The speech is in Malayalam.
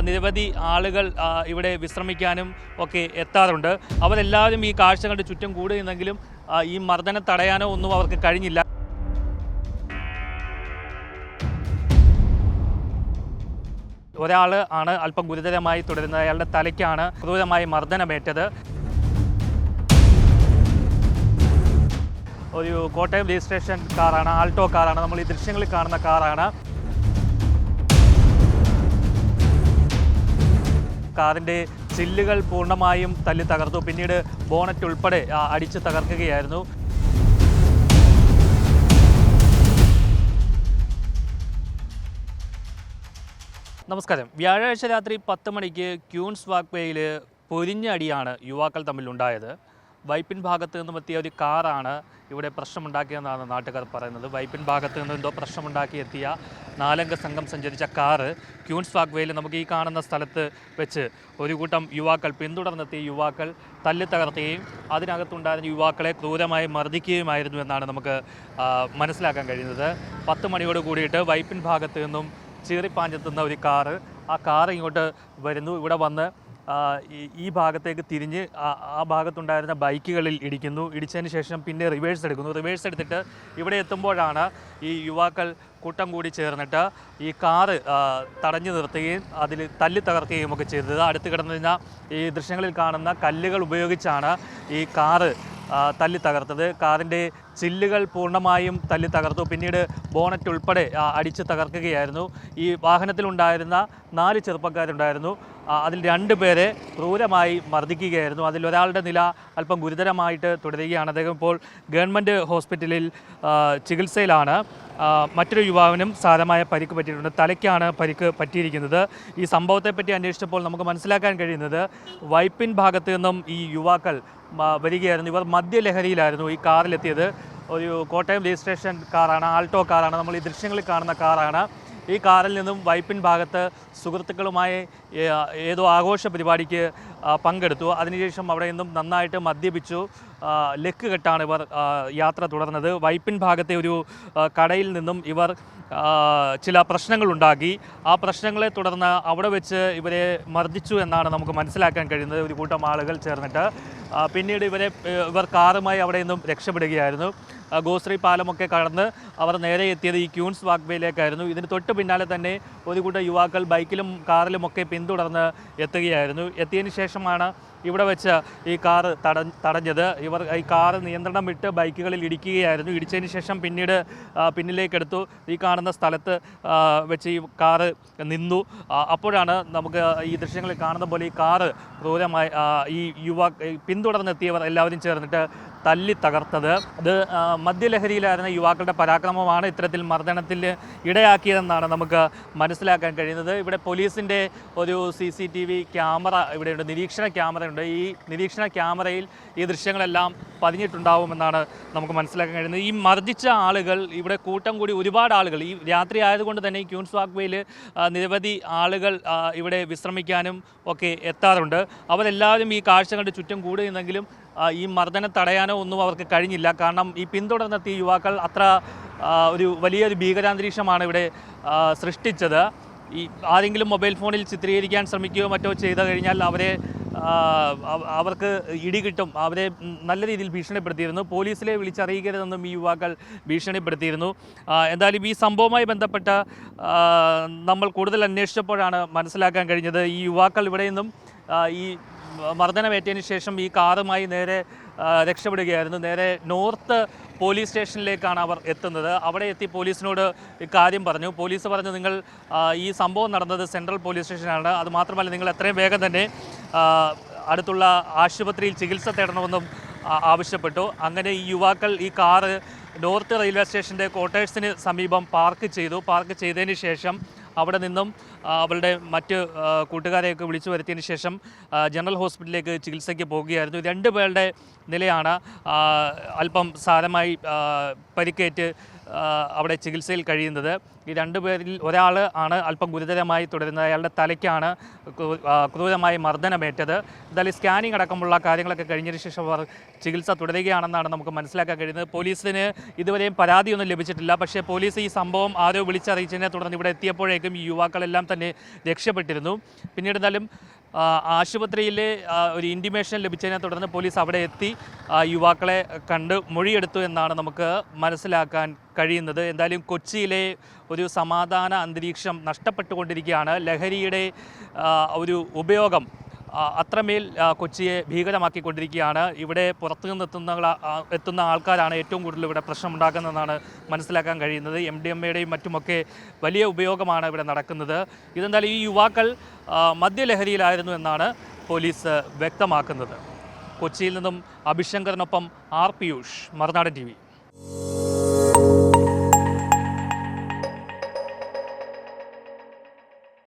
നിരവധി ആളുകൾ ഇവിടെ വിശ്രമിക്കാനും ഒക്കെ എത്താറുണ്ട്. അവരെല്ലാവരും ഈ കാഴ്ചകളുടെ ചുറ്റും കൂടുന്നെങ്കിലും ഈ മർദ്ദനം തടയാനോ ഒന്നും അവർക്ക് കഴിഞ്ഞില്ല. ഒരാൾ ആണ് അല്പം ഗുരുതരമായി തുടരുന്നത്. അയാളുടെ തലയ്ക്കാണ് ക്രൂരമായി മർദ്ദനമേറ്റത്. ഒരു കോട്ടയം രജിസ്ട്രേഷൻ കാറാണ്, ആൾട്ടോ കാറാണ്, നമ്മൾ ഈ ദൃശ്യങ്ങളിൽ കാണുന്ന കാറാണ്. കാറിൻ്റെ ചില്ലുകൾ പൂർണ്ണമായും തല്ലി തകർത്തു. പിന്നീട് ബോണറ്റ് ഉൾപ്പെടെ അടിച്ച് തകർക്കുകയായിരുന്നു. നമസ്കാരം. വ്യാഴാഴ്ച രാത്രി 10 മണിക്ക് ക്യൂൻസ് വാക്ക്വേയിൽ പൊരിഞ്ഞടിയാണ് യുവാക്കൾ തമ്മിലുണ്ടായത്. വൈപ്പിൻ ഭാഗത്ത് നിന്നും എത്തിയ ഒരു കാറാണ് ഇവിടെ പ്രശ്നമുണ്ടാക്കിയതെന്നാണ് നാട്ടുകാർ പറയുന്നത്. വൈപ്പിൻ ഭാഗത്ത് നിന്ന് എന്തോ പ്രശ്നമുണ്ടാക്കി എത്തിയ 4 അംഗ സംഘം സഞ്ചരിച്ച കാറ് ക്യൂൻസ് വാക്ക്വേയിൽ നമുക്ക് ഈ കാണുന്ന സ്ഥലത്ത് വെച്ച് ഒരു കൂട്ടം യുവാക്കൾ പിന്തുടർന്നെത്തിയ യുവാക്കൾ തല്ലി തകർത്തുകയും അതിനകത്തുണ്ടായിരുന്ന യുവാക്കളെ ക്രൂരമായി മർദ്ദിക്കുകയുമായിരുന്നു എന്നാണ് നമുക്ക് മനസ്സിലാക്കാൻ കഴിയുന്നത്. 10 മണിയോട് കൂടിയിട്ട് വൈപ്പിൻ ഭാഗത്ത് നിന്നും ചീറിപ്പാഞ്ഞെത്തുന്ന ഒരു കാറ്, ആ കാറ് ഇങ്ങോട്ട് വരുന്നു. ഇവിടെ വന്ന് ഈ ഭാഗത്തേക്ക് തിരിഞ്ഞ് ആ ഭാഗത്തുണ്ടായിരുന്ന ബൈക്കുകളിൽ ഇടിക്കുന്നു. ഇടിച്ചതിന് ശേഷം പിന്നെ റിവേഴ്സ് എടുക്കുന്നു. റിവേഴ്സ് എടുത്തിട്ട് ഇവിടെ എത്തുമ്പോഴാണ് ഈ യുവാക്കൾ കൂട്ടം കൂടി ചേർന്നിട്ട് ഈ കാറ് തടഞ്ഞു നിർത്തുകയും അതിൽ തല്ലി തകർക്കുകയും ഒക്കെ ചെയ്തത്. അടുത്ത് കിടന്നിരുന്ന ഈ ദൃശ്യങ്ങളിൽ കാണുന്ന കല്ലുകൾ ഉപയോഗിച്ചാണ് ഈ കാറ് തല്ലി തകർത്തത്. കാറിൻ്റെ ചില്ലുകൾ പൂർണ്ണമായും തല്ലി തകർത്തു. പിന്നീട് ബോണറ്റ് ഉൾപ്പെടെ അടിച്ച് തകർക്കുകയായിരുന്നു. ഈ വാഹനത്തിലുണ്ടായിരുന്ന 4 ചെറുപ്പക്കാരുണ്ടായിരുന്നു. അതിൽ 2 പേരെ ക്രൂരമായി മർദ്ദിക്കുകയായിരുന്നു. അതിലൊരാളുടെ നില അല്പം ഗുരുതരമായിട്ട് തുടരുകയാണ്. അദ്ദേഹം ഇപ്പോൾ ഗവൺമെൻറ് ഹോസ്പിറ്റലിൽ ചികിത്സയിലാണ്. മറ്റൊരു യുവാവിനും സാരമായ പരിക്ക് പറ്റിയിട്ടുണ്ട്. തലയ്ക്കാണ് പരിക്ക് പറ്റിയിരിക്കുന്നത്. ഈ സംഭവത്തെപ്പറ്റി അന്വേഷിച്ചപ്പോൾ നമുക്ക് മനസ്സിലാക്കാൻ കഴിയുന്നത് വൈപ്പിൻ ഭാഗത്ത് നിന്നും ഈ യുവാക്കൾ വരികയായിരുന്നു. ഇവർ മദ്യലഹരിയിലായിരുന്നു ഈ കാറിലെത്തിയത്. ഒരു കോട്ടയം രജിസ്ട്രേഷൻ കാറാണ്, ആൾട്ടോ കാറാണ്, നമ്മൾ ഈ ദൃശ്യങ്ങളിൽ കാണുന്ന കാറാണ്. ഈ കാറിൽ നിന്നും വൈപ്പിൻ ഭാഗത്ത് സുഹൃത്തുക്കളുമായി ഏതോ ആഘോഷ പരിപാടിക്ക് പങ്കെടുത്തു. അതിനുശേഷം അവിടെ നിന്നും നന്നായിട്ട് മദ്യപിച്ചു. ലക്ക് കെട്ടാണ് ഇവർ യാത്ര തുടർന്നത്. വൈപ്പിൻ ഭാഗത്തെ ഒരു കടയിൽ നിന്നും ഇവർ ചില പ്രശ്നങ്ങളുണ്ടാക്കി. ആ പ്രശ്നങ്ങളെ തുടർന്ന് അവിടെ വെച്ച് ഇവരെ മർദ്ദിച്ചു എന്നാണ് നമുക്ക് മനസ്സിലാക്കാൻ കഴിയുന്നത്. ഒരു കൂട്ടം ആളുകൾ ചേർന്നിട്ട് പിന്നീട് ഇവർ കാറുമായി അവിടെ നിന്നും രക്ഷപ്പെടുകയായിരുന്നു. ഗോശ്രീ പാലമൊക്കെ കടന്ന് അവർ നേരെ എത്തിയത് ഈ ക്യൂൻസ് വാക്ക്വേയിലേക്കായിരുന്നു. ഇതിന് തൊട്ട് പിന്നാലെ തന്നെ ഒരു കൂട്ടം യുവാക്കൾ ബൈക്കിലും കാറിലുമൊക്കെ പിന്തുടർന്ന് എത്തുകയായിരുന്നു. എത്തിയതിന് ശേഷമാണ് ഇവിടെ വെച്ച് ഈ കാറ് തടഞ്ഞത്. ഇവർ ഈ കാറ് നിയന്ത്രണം വിട്ട് ബൈക്കുകളിൽ ഇടിക്കുകയായിരുന്നു. ഇടിച്ചതിന് ശേഷം പിന്നീട് പിന്നിലേക്കെടുത്തു. ഈ കാണുന്ന സ്ഥലത്ത് വെച്ച് ഈ കാറ് നിന്നു. അപ്പോഴാണ് നമുക്ക് ഈ ദൃശ്യങ്ങളിൽ കാണുന്ന പോലെ ഈ കാറ് ക്രൂരമായി ഈ പിന്തുടർന്നെത്തിയവർ എല്ലാവരും ചേർന്നിട്ട് തല്ലി തകർത്തത്. അത് മദ്യലഹരിയിലായിരുന്ന യുവാക്കളുടെ പരാക്രമമാണ് ഇത്തരത്തിൽ മർദ്ദനത്തിൽ ഇടയാക്കിയതെന്നാണ് നമുക്ക് മനസ്സിലാക്കാൻ കഴിയുന്നത്. ഇവിടെ പോലീസിൻ്റെ ഒരു CCTV ക്യാമറ ഇവിടെയുണ്ട്, നിരീക്ഷണ ക്യാമറയുണ്ട്. ഈ നിരീക്ഷണ ക്യാമറയിൽ ഈ ദൃശ്യങ്ങളെല്ലാം പതിഞ്ഞിട്ടുണ്ടാവുമെന്നാണ് നമുക്ക് മനസ്സിലാക്കാൻ കഴിയുന്നത്. ഈ മർദ്ദിച്ച ആളുകൾ ഇവിടെ കൂട്ടം കൂടി ഒരുപാട് ആളുകൾ, ഈ രാത്രി ആയതുകൊണ്ട് തന്നെ ഈ ക്യൂൻസ് വാക്ക്വേയിൽ നിരവധി ആളുകൾ ഇവിടെ വിശ്രമിക്കാനും ഒക്കെ എത്താറുണ്ട്. അവരെല്ലാവരും ഈ കാഴ്ചകളുടെ ചുറ്റും കൂടുന്നെങ്കിലും ഈ മർദ്ദനം തടയാനോ ഒന്നും അവർക്ക് കഴിഞ്ഞില്ല. കാരണം ഈ പിന്തുടർന്നെത്തിയ യുവാക്കൾ അത്ര ഒരു വലിയൊരു ഭീകരാന്തരീക്ഷമാണ് ഇവിടെ സൃഷ്ടിച്ചത്. ഈ ആരെങ്കിലും മൊബൈൽ ഫോണിൽ ചിത്രീകരിക്കാൻ ശ്രമിക്കുകയോ മറ്റോ ചെയ്തു കഴിഞ്ഞാൽ അവർക്ക് ഇടി കിട്ടും. അവരെ നല്ല രീതിയിൽ ഭീഷണിപ്പെടുത്തിയിരുന്നു. പോലീസിലെ വിളിച്ചറിയിക്കരുതെന്നും ഈ യുവാക്കൾ ഭീഷണിപ്പെടുത്തിയിരുന്നു. എന്തായാലും ഈ സംഭവവുമായി ബന്ധപ്പെട്ട് നമ്മൾ കൂടുതൽ അന്വേഷിച്ചപ്പോഴാണ് മനസ്സിലാക്കാൻ കഴിഞ്ഞത് ഈ യുവാക്കൾ ഇവിടെ നിന്നും ഈ മർദ്ദനമേറ്റതിന് ശേഷം ഈ കാറുമായി നേരെ രക്ഷപ്പെടുകയായിരുന്നു. നേരെ നോർത്ത് പോലീസ് സ്റ്റേഷനിലേക്കാണ് അവർ എത്തുന്നത്. അവിടെ എത്തി പോലീസിനോട് ഇക്കാര്യം പറഞ്ഞു. പോലീസ് പറഞ്ഞു, നിങ്ങൾ ഈ സംഭവം നടന്നത് സെൻട്രൽ പോലീസ് സ്റ്റേഷനാണ്, അതുമാത്രമല്ല നിങ്ങൾ എത്രയും വേഗം തന്നെ അടുത്തുള്ള ആശുപത്രിയിൽ ചികിത്സ തേടണമെന്നും ആവശ്യപ്പെട്ടു. അങ്ങനെ ഈ യുവാക്കൾ ഈ കാറ് നോർത്ത് റെയിൽവേ സ്റ്റേഷൻ്റെ ക്വാർട്ടേഴ്സിന് സമീപം പാർക്ക് ചെയ്തതിന് ശേഷം അവിടെ നിന്നും അവളുടെ മറ്റ് കൂട്ടുകാരെയൊക്കെ വിളിച്ചു വരുത്തിയതിന് ശേഷം ജനറൽ ഹോസ്പിറ്റലിലേക്ക് ചികിത്സയ്ക്ക് പോകുകയായിരുന്നു. 2 പേരുടെ നിലയാണ് അല്പം സാരമായി പരിക്കേറ്റ് അവിടെ ചികിത്സയിൽ കഴിയുന്നത്. ഈ രണ്ടുപേരിൽ ഒരാൾ ആണ് അല്പം ഗുരുതരമായി തുടരുന്നത്. അയാളുടെ തലയ്ക്കാണ് ക്രൂരമായി മർദ്ദനമേറ്റത്. എന്തായാലും സ്കാനിങ് അടക്കമുള്ള കാര്യങ്ങളൊക്കെ കഴിഞ്ഞതിന് ശേഷം അവർ ചികിത്സ തുടരുകയാണെന്നാണ് നമുക്ക് മനസ്സിലാക്കാൻ കഴിയുന്നത്. പോലീസിന് ഇതുവരെയും പരാതിയൊന്നും ലഭിച്ചിട്ടില്ല. പക്ഷേ പോലീസ് ഈ സംഭവം ആരോ വിളിച്ചറിയിച്ചതിനെ തുടർന്ന് ഇവിടെ എത്തിയപ്പോഴേക്കും ഈ യുവാക്കളെല്ലാം തന്നെ രക്ഷപ്പെട്ടിരുന്നു. പിന്നീട് എന്തായാലും ആശുപത്രിയിലെ ഒരു ഇൻറ്റിമേഷൻ ലഭിച്ചതിനെ തുടർന്ന് പോലീസ് അവിടെ എത്തി യുവാക്കളെ കണ്ട് മൊഴിയെടുത്തു എന്നാണ് നമുക്ക് മനസ്സിലാക്കാൻ കഴിയുന്നത്. എന്തായാലും കൊച്ചിയിലെ ഒരു സമാധാന അന്തരീക്ഷം നഷ്ടപ്പെട്ടുകൊണ്ടിരിക്കുകയാണ്. ലഹരിയുടെ ഒരു ഉപയോഗം അത്രമേൽ കൊച്ചിയെ ഭീകരമാക്കിക്കൊണ്ടിരിക്കുകയാണ്. ഇവിടെ പുറത്തു നിന്ന് എത്തുന്ന ആൾക്കാരാണ് ഏറ്റവും കൂടുതൽ ഇവിടെ പ്രശ്നമുണ്ടാക്കുന്നതെന്നാണ് മനസ്സിലാക്കാൻ കഴിയുന്നത്. MDMA മറ്റുമൊക്കെ വലിയ ഉപയോഗമാണ് ഇവിടെ നടക്കുന്നത്. ഇതെന്തായാലും ഈ യുവാക്കൾ മദ്യലഹരിയിലായിരുന്നു എന്നാണ് പോലീസ് വ്യക്തമാക്കുന്നത്. കൊച്ചിയിൽ നിന്നും അഭിശങ്കറിനൊപ്പം R. പിയൂഷ്, മറുനാടൻ TV.